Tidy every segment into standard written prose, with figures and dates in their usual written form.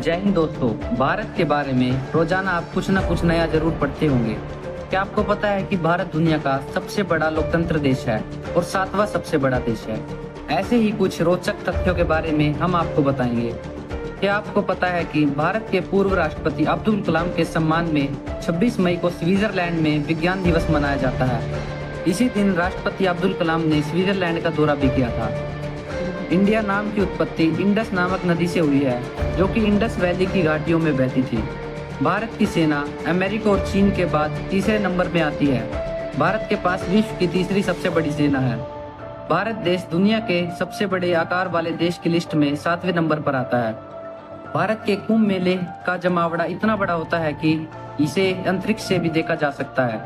जय हिंद दोस्तों। भारत के बारे में रोजाना आप कुछ न कुछ नया जरूर पढ़ते होंगे। क्या आपको पता है कि भारत दुनिया का सबसे बड़ा लोकतंत्र देश है और सातवां सबसे बड़ा देश है। ऐसे ही कुछ रोचक तथ्यों के बारे में हम आपको बताएंगे। क्या आपको पता है कि भारत के पूर्व राष्ट्रपति अब्दुल कलाम के सम्मान में 26 मई को स्विट्जरलैंड में विज्ञान दिवस मनाया जाता है। इसी दिन राष्ट्रपति अब्दुल कलाम ने स्विट्जरलैंड का दौरा भी किया था। इंडिया नाम की उत्पत्ति इंडस नामक नदी से हुई है, जो कि इंडस वैली की घाटियों में बहती थी। भारत की सेना अमेरिका और चीन के बाद तीसरे नंबर में आती है। भारत के पास विश्व की तीसरी सबसे बड़ी सेना है। भारत देश दुनिया के सबसे बड़े आकार वाले देश की लिस्ट में 7वें नंबर पर आता है। भारत के कुंभ मेले का जमावड़ा इतना बड़ा होता है कि इसे अंतरिक्ष से भी देखा जा सकता है।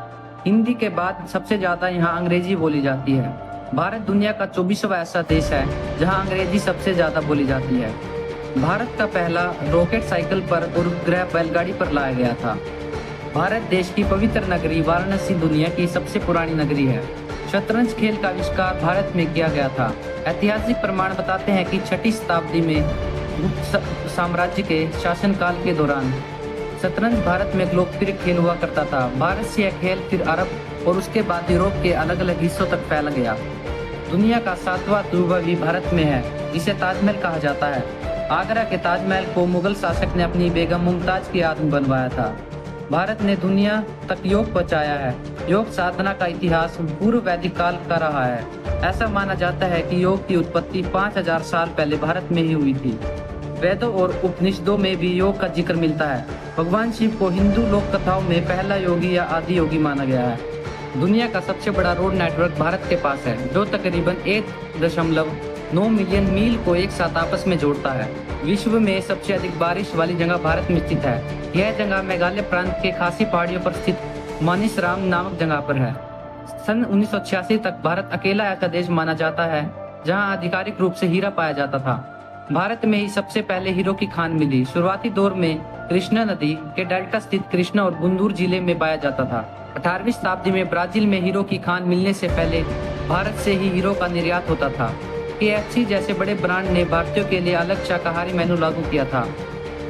हिंदी के बाद सबसे ज्यादा यहाँ अंग्रेजी बोली जाती है। भारत दुनिया का 24वां ऐसा देश है जहां अंग्रेजी सबसे ज्यादा बोली जाती है। भारत का पहला रॉकेट साइकिल पर और उपग्रह बैलगाड़ी पर लाया गया था। भारत देश की पवित्र नगरी वाराणसी दुनिया की सबसे पुरानी नगरी है। शतरंज खेल का आविष्कार भारत में किया गया था। ऐतिहासिक प्रमाण बताते हैं कि 6ठी शताब्दी में गुप्त साम्राज्य के शासनकाल के दौरान शतरंज भारत में लोकप्रिय खेल हुआ करता था। भारत से यह खेल फिर अरब और उसके बाद यूरोप के अलग अलग हिस्सों तक फैल गया। दुनिया का 7वां अजूबा भी भारत में है, जिसे ताजमहल कहा जाता है। आगरा के ताजमहल को मुगल शासक ने अपनी बेगम मुमताज की याद में बनवाया था। भारत ने दुनिया तक योग पहुंचाया है। योग साधना का इतिहास पूर्व वैदिक काल का रहा है। ऐसा माना जाता है कि योग की उत्पत्ति 5000 साल पहले भारत में ही हुई थी। वेदों और उपनिषदों में भी योग का जिक्र मिलता है। भगवान शिव को हिंदू लोक कथाओं में पहला योगी या आदि योगी माना गया है। दुनिया का सबसे बड़ा रोड नेटवर्क भारत के पास है, जो तकरीबन 1.9 मिलियन मील को एक साथ आपस में जोड़ता है। विश्व में सबसे अधिक बारिश वाली जगह भारत में स्थित है। यह जगह मेघालय प्रांत के खासी पहाड़ियों पर स्थित मानिसराम नामक जगह पर है। सन 1986 तक भारत अकेला ऐसा देश माना जाता है जहां आधिकारिक रूप से हीरा पाया जाता था। भारत में ही सबसे पहले हीरो की खान मिली। शुरुआती दौर में कृष्णा नदी के डेल्टा स्थित कृष्णा और गुंदूर जिले में पाया जाता था। 18वीं शताब्दी में ब्राजील में हीरो की खान मिलने से पहले भारत से ही हीरो का निर्यात होता था। KFC जैसे बड़े ब्रांड ने भारतीयों के लिए अलग शाकाहारी मेनू लागू किया था।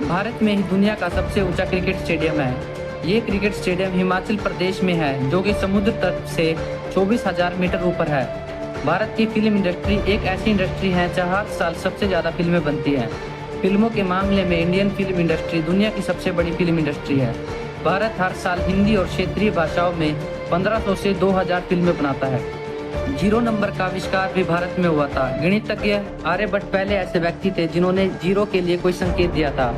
भारत में ही दुनिया का सबसे ऊंचा क्रिकेट स्टेडियम है। ये क्रिकेट स्टेडियम हिमाचल प्रदेश में है, जो कि समुद्र तट से 24,000 मीटर ऊपर है। भारत की फिल्म इंडस्ट्री एक ऐसी इंडस्ट्री है जहां हर साल सबसे ज्यादा फिल्में बनती हैं। फिल्मों के मामले में इंडियन फिल्म इंडस्ट्री दुनिया की सबसे बड़ी फिल्म इंडस्ट्री है। भारत हर साल हिंदी और क्षेत्रीय भाषाओं में 1500 से 2000 फिल्में बनाता है। 0 नंबर का आविष्कार भी भारत में हुआ था। गणितज्ञ आर्यभट्ट पहले ऐसे व्यक्ति थे जिन्होंने 0 के लिए कोई संकेत दिया था।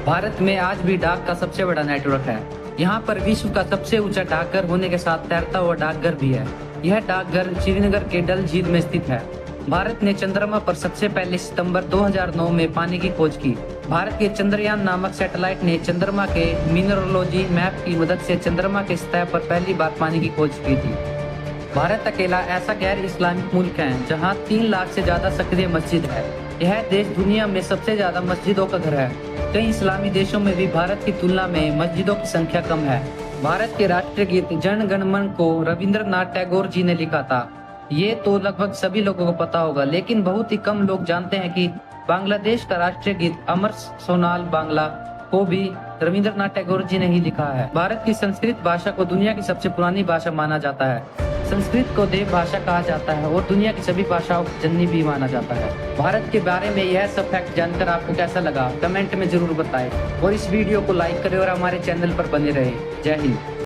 भारत में आज भी डाक का सबसे बड़ा नेटवर्क है। यहाँ पर विश्व का सबसे ऊंचा डाकघर होने के साथ तैरता हुआ डाकघर भी है। यह डाकघर श्रीनगर के डल झील में स्थित है। भारत ने चंद्रमा पर सबसे पहले सितंबर 2009 में पानी की खोज की। भारत के चंद्रयान नामक सैटेलाइट ने चंद्रमा के मिनरोलॉजी मैप की मदद से चंद्रमा के सतह पर पहली बार पानी की खोज की थी। भारत अकेला ऐसा गैर इस्लामिक मुल्क है जहां 3 लाख से ज्यादा सक्रिय मस्जिद है। यह देश दुनिया में सबसे ज्यादा मस्जिदों का घर है। कई इस्लामी देशों में भी भारत की तुलना में मस्जिदों की संख्या कम है। भारत के राष्ट्रीय गीत जन गण मन को रविंद्रनाथ टैगोर जी ने लिखा था। ये तो लगभग सभी लोगों को पता होगा, लेकिन बहुत ही कम लोग जानते हैं कि बांग्लादेश का राष्ट्रीय गीत अमर सोनाल बांग्ला को भी रविंद्रनाथ टैगोर जी ने ही लिखा है। भारत की संस्कृत भाषा को दुनिया की सबसे पुरानी भाषा माना जाता है। संस्कृत को देव भाषा कहा जाता है और दुनिया की सभी भाषाओं की जननी भी माना जाता है। भारत के बारे में यह सब फैक्ट जानकर आपको कैसा लगा, कमेंट में जरूर बताएं और इस वीडियो को लाइक करें और हमारे चैनल पर बने रहे। जय हिंद।